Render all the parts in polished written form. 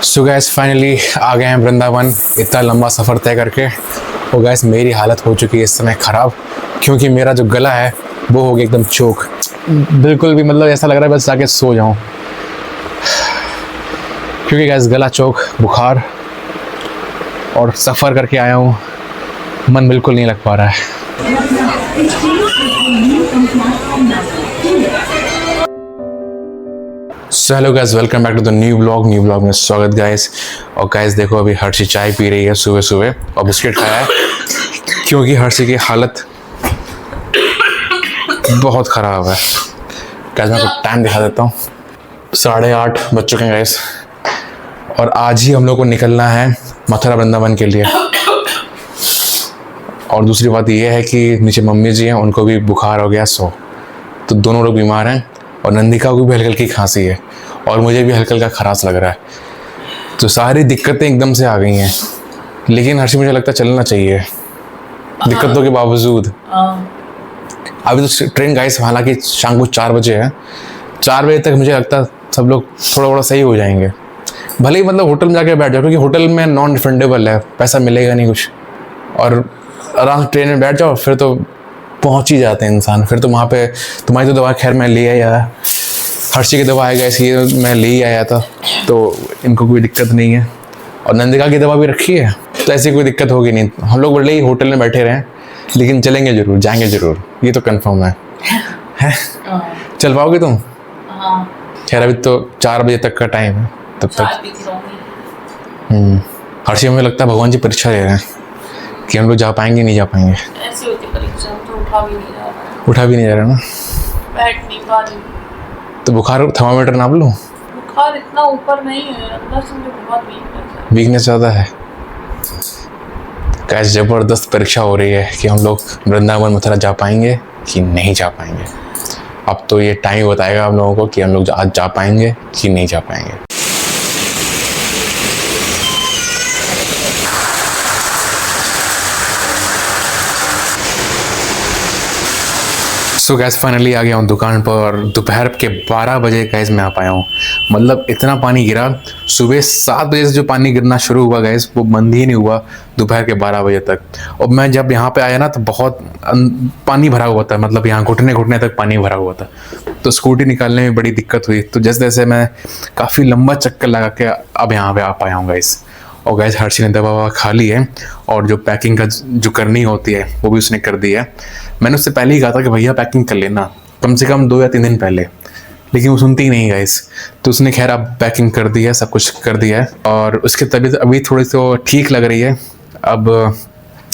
सो gas finally आ गए हैं वृंदावन, इतना लंबा सफ़र तय करके। और गैस मेरी हालत हो चुकी है इस समय ख़राब, क्योंकि मेरा जो गला है वो हो गया एकदम चोक। बिल्कुल भी मतलब ऐसा लग रहा है बस जाके सो जाऊं, क्योंकि गैस गला चोक, बुखार और सफ़र करके आया हूँ, मन बिल्कुल नहीं लग पा रहा है। So hello guys, welcome back to the new blog में स्वागत गाइस। और गाइस देखो, अभी हर्षी चाय पी रही है सुबह सुबह और बिस्किट खाया है, क्योंकि हर्षी की हालत बहुत ख़राब है। गाइस मैं आपको टाइम दिखा देता हूँ, 8:30 बज चुके हैं गाइस। और आज ही हम लोग को निकलना है मथुरा वृंदावन के लिए। और दूसरी बात यह है कि नीचे मम्मी जी हैं, उनको भी बुखार हो गया तो दोनों लोग बीमार हैं। और नंदिका को भी हल्की हल्की खांसी है और मुझे भी हल्का हल्का खराश लग रहा है। तो सारी दिक्कतें एकदम से आ गई हैं, लेकिन हर्षी मुझे लगता है चलना चाहिए दिक्कतों के बावजूद। अभी तो ट्रेन गाइस हालांकि शाम को 4 बजे है, 4 बजे तक मुझे लगता है सब लोग थोड़ा थोड़ा सही हो जाएंगे। भले ही मतलब होटल में जाके बैठ जाओ, क्योंकि होटल में नॉन रिफंडेबल है, पैसा मिलेगा नहीं कुछ। और आराम से ट्रेन में बैठ जाओ, फिर तो पहुंच ही जाते हैं इंसान। फिर तो वहाँ पे तुम्हारी तो दवा खैर मैं ले आया, हर्षी की दवा आएगा इसलिए मैं ले ही आया था, तो इनको कोई दिक्कत नहीं है। और नंदिका की दवा भी रखी है, तो ऐसी कोई दिक्कत होगी नहीं। हम लोग भले ही होटल में बैठे रहें, लेकिन चलेंगे जरूर, जाएंगे जरूर, ये तो कंफर्म है। चल पाओगे तुम? खैर अभी तो 4 बजे तक का टाइम है, तब तक। हर्षी हमें लगता है भगवान जी परीक्षा ले रहे हैं कि हम लोग जा पाएंगे नहीं जा पाएंगे। ऐसी होती परीक्षा, तो उठा भी नहीं जा रहा ना, बैठ नहीं पा रही। तो बुखार थर्मामीटर नाप लूं? बुखार इतना ऊपर नहीं है, अंदर से मुझे बहुत वीकनेस ज़्यादा है। कैसे ज़बरदस्त परीक्षा हो रही है कि हम लोग वृंदावन मथुरा जा पाएंगे कि नहीं जा पाएंगे। अब तो ये टाइम बताएगा हम लोगों को कि हम लोग आज जा पाएंगे कि नहीं जा पाएंगे। सो गैस फाइनली आ गया हूँ दुकान पर, और दोपहर के 12 बजे गैस मैं आ पाया हूँ। मतलब इतना पानी गिरा, सुबह 7 बजे से जो पानी गिरना शुरू हुआ गैस, वो बंद ही नहीं हुआ दोपहर के 12 बजे तक। और मैं जब यहाँ पे आया ना तो बहुत पानी भरा हुआ था, मतलब यहाँ घुटने घुटने तक पानी भरा हुआ था। तो स्कूटी निकालने में बड़ी दिक्कत हुई। तो जैसे जैसे मैं काफ़ी लंबा चक्कर लगा के अब यहाँ पर आ पाया हूँ गैस। और गैस हर्षी ने दवा खा ली है, और जो पैकिंग का जो करनी होती है वो भी उसने कर दी है। मैंने उससे पहले ही कहा था कि भैया पैकिंग कर लेना, कम से कम 2 या 3 दिन पहले, लेकिन वो सुनती ही नहीं गाइस। तो उसने खैर अब पैकिंग कर दी है, सब कुछ कर दिया है। और उसकी तबीयत अभी थोड़ी तो ठीक लग रही है अब।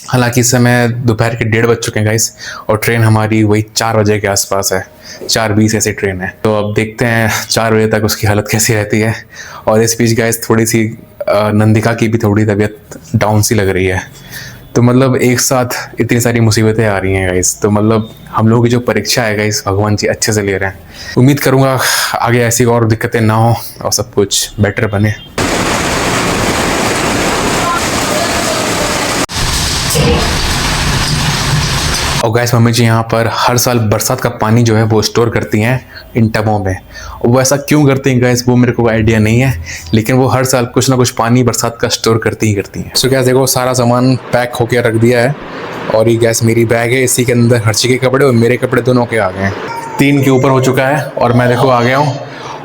हालांकि इस समय दोपहर के 1:30 बज चुके हैं गाइस, और ट्रेन हमारी वही 4 बजे के आसपास है, 4:20 ऐसी ट्रेन है। तो अब देखते हैं 4 बजे तक उसकी हालत कैसी रहती है। और इस बीच गाइस थोड़ी सी नंदिका की भी थोड़ी तबीयत डाउन सी लग रही है। तो मतलब एक साथ इतनी सारी मुसीबतें आ रही हैं गाइस। तो मतलब हम लोगों की जो परीक्षा है गाइस, भगवान जी अच्छे से ले रहे हैं। उम्मीद करूँगा आगे ऐसी और दिक्कतें ना हो और सब कुछ बेटर बने। और गैस मम्मी जी यहाँ पर हर साल बरसात का पानी जो है वो स्टोर करती हैं इन टबों में। और वो ऐसा क्यों करती हैं गैस, वो मेरे को आइडिया नहीं है, लेकिन वो हर साल कुछ ना कुछ पानी बरसात का स्टोर करती हैं। सो गैस देखो, सारा सामान पैक होके रख दिया है। और ये गैस मेरी बैग है, इसी के अंदर हर्षी के कपड़े और मेरे कपड़े दोनों के आ गए हैं। 3 के ऊपर हो चुका है और मैं देखो आ गया हूँ।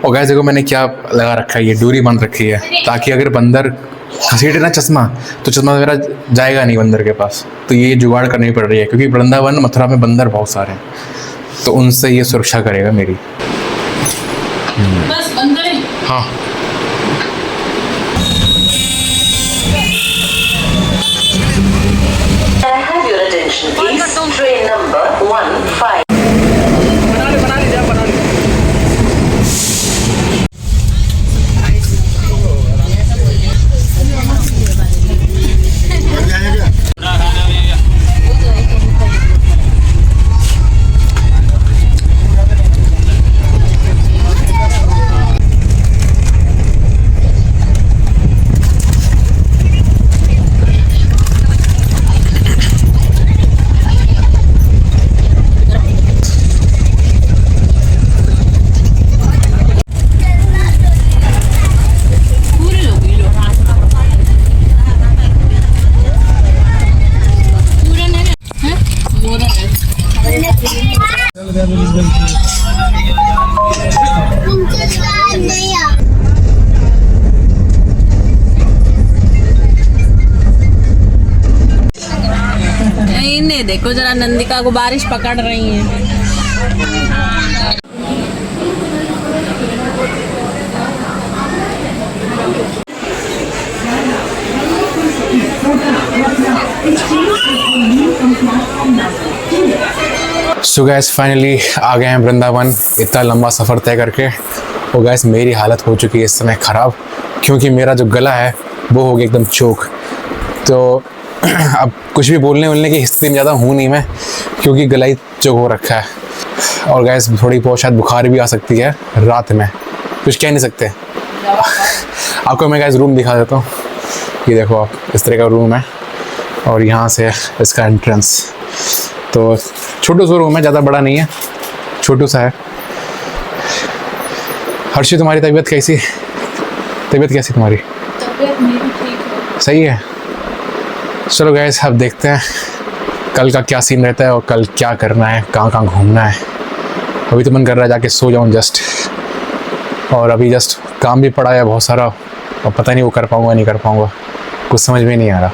और गैस देखो मैंने क्या लगा रखा है, ये डोरी बंद रखी है, ताकि अगर बंदर घसीटे ना चश्मा, तो चश्मा मेरा जाएगा नहीं बंदर के पास। तो ये जुगाड़ करनी पड़ रही है, क्योंकि वृंदावन मथुरा में बंदर बहुत सारे हैं, तो उनसे ये सुरक्षा करेगा मेरी। बस बंदर ही? हाँ। ट्रेन नंबर 15 देखो जरा नंदिका को बारिश पकड़ रही है। सो गैस फाइनली आ गए हैं वृंदावन, इतना लंबा सफ़र तय करके। और गैस मेरी हालत हो चुकी है इस समय ख़राब, क्योंकि मेरा जो गला है वो हो गया एकदम चोक। तो अब कुछ भी बोलने की स्थिति में ज़्यादा हूँ नहीं मैं, क्योंकि गला ही चोक हो रखा है। और गैस थोड़ी बहुत शायद बुखार भी आ सकती है रात में, कुछ कह नहीं सकते। आपको मैं गैस रूम दिखा देता हूँ। ये देखो आप, इस तरह का रूम है और यहाँ से इसका एंट्रेंस। तो छोटू सा रूम है, ज़्यादा बड़ा नहीं है, छोटू सा है। हर्षी तुम्हारी तबीयत कैसी तुम्हारी? तबीयत मेरी ठीक है। सही है। चलो गैस अब देखते हैं कल का क्या सीन रहता है और कल क्या करना है, कहाँ घूमना है। अभी तो मन कर रहा है जाके सो जाऊँ जस्ट, और अभी जस्ट काम भी पड़ा है बहुत सारा, और पता नहीं वो कर पाऊँगा नहीं कर पाऊँगा, कुछ समझ में नहीं आ रहा।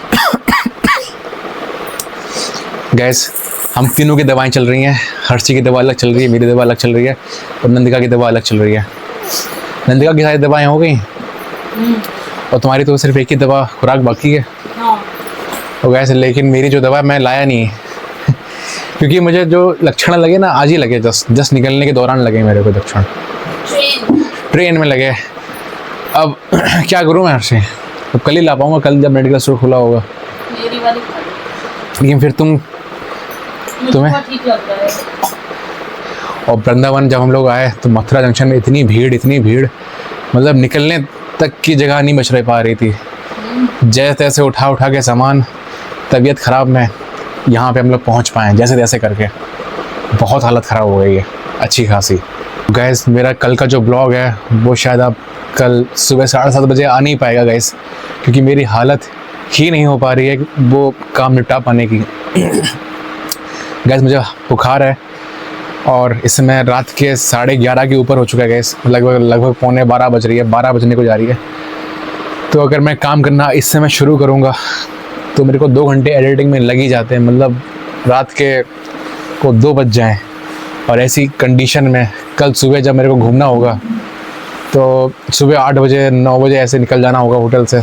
गैस हम तीनों की दवाएं चल रही हैं। हर्षी की दवा अलग चल रही है, मेरी दवा अलग चल रही है, और नंदिका की दवा अलग चल रही है। नंदिका की सारी दवाएं हो गई और तुम्हारी तो सिर्फ एक ही दवा खुराक बाकी है। हाँ। और गैस लेकिन मेरी जो दवा मैं लाया नहीं क्योंकि मुझे जो लक्षण लगे ना आज ही लगे, जस्ट निकलने के दौरान लगे मेरे को लक्षण, ट्रेन में लगे। अब क्या करूँ मैं हर्षी? अब कल ही ला पाऊँगा, कल जब मेडिकल स्टोर खुला होगा। मेरी वाली खा लेकिन फिर तुम्हें मुझे ठीक लगता है। और वृंदावन जब हम लोग आए तो मथुरा जंक्शन में इतनी भीड़, मतलब निकलने तक की जगह नहीं बच पा रही थी। जैसे तैसे उठा के सामान, तबीयत ख़राब में यहाँ पे हम लोग पहुँच पाए जैसे तैसे करके। बहुत हालत ख़राब हो गई है अच्छी खासी। गैस मेरा कल का जो ब्लॉग है वो शायद आप कल सुबह 7:30 बजे आ नहीं पाएगा गैस, क्योंकि मेरी हालत ही नहीं हो पा रही है वो काम निपटा पाने की। गैस मुझे बुखार है और इस समय रात के 11:30 के ऊपर हो चुका है गैस, लगभग 11:45 बज रही है, 12 बजने को जा रही है। तो अगर मैं काम करना इस समय शुरू करूँगा तो मेरे को 2 घंटे एडिटिंग में लग ही जाते हैं, मतलब रात के को 2 बज जाएँ। और ऐसी कंडीशन में कल सुबह जब मेरे को घूमना होगा तो सुबह 8 बजे 9 बजे ऐसे निकल जाना होगा होटल से,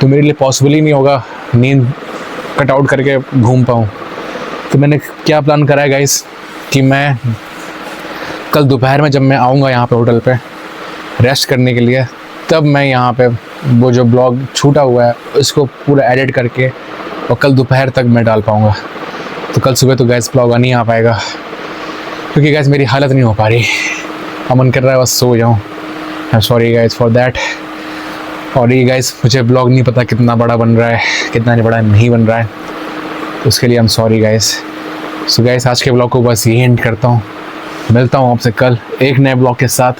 तो मेरे लिए पॉसिबल ही नहीं होगा नींद कट आउट करके घूम पाऊँ। तो मैंने क्या प्लान करा है गाइस कि मैं कल दोपहर में जब मैं आऊँगा यहाँ पे होटल पे रेस्ट करने के लिए, तब मैं यहाँ पे वो जो ब्लॉग छूटा हुआ है उसको पूरा एडिट करके और कल दोपहर तक मैं डाल पाऊँगा। तो कल सुबह तो गैस ब्लॉग नहीं आ पाएगा, क्योंकि गैस मेरी हालत नहीं हो पा रही। अब मन कर रहा है बस सो जाऊँ। I am sorry guys for that. और ये गाइस मुझे ब्लॉग नहीं पता कितना बड़ा बन रहा है, कितना बड़ा नहीं बन रहा है, उसके लिए I am sorry guys. So guys आज के ब्लॉग को बस यही एंड करता हूँ। मिलता हूँ आपसे कल एक नए ब्लॉग के साथ।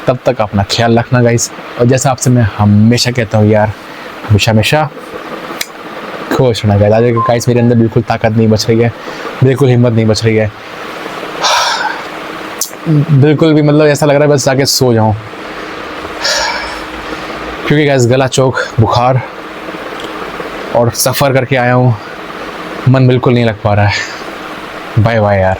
तब तक अपना ख्याल रखना गाइस, और जैसा आपसे मैं हमेशा कहता हूँ यार, हमेशा खुश रहना गाइस। आज गाइस मेरे अंदर बिल्कुल ताकत नहीं बच रही है, बिल्कुल हिम्मत नहीं बच रही है, बिल्कुल भी, मतलब ऐसा लग रहा है बस जाके सो जाऊँ, क्योंकि गाइस गला चौक, बुखार और सफ़र करके आया हूँ, मन बिल्कुल नहीं लग पा रहा है। बाय बाय यार।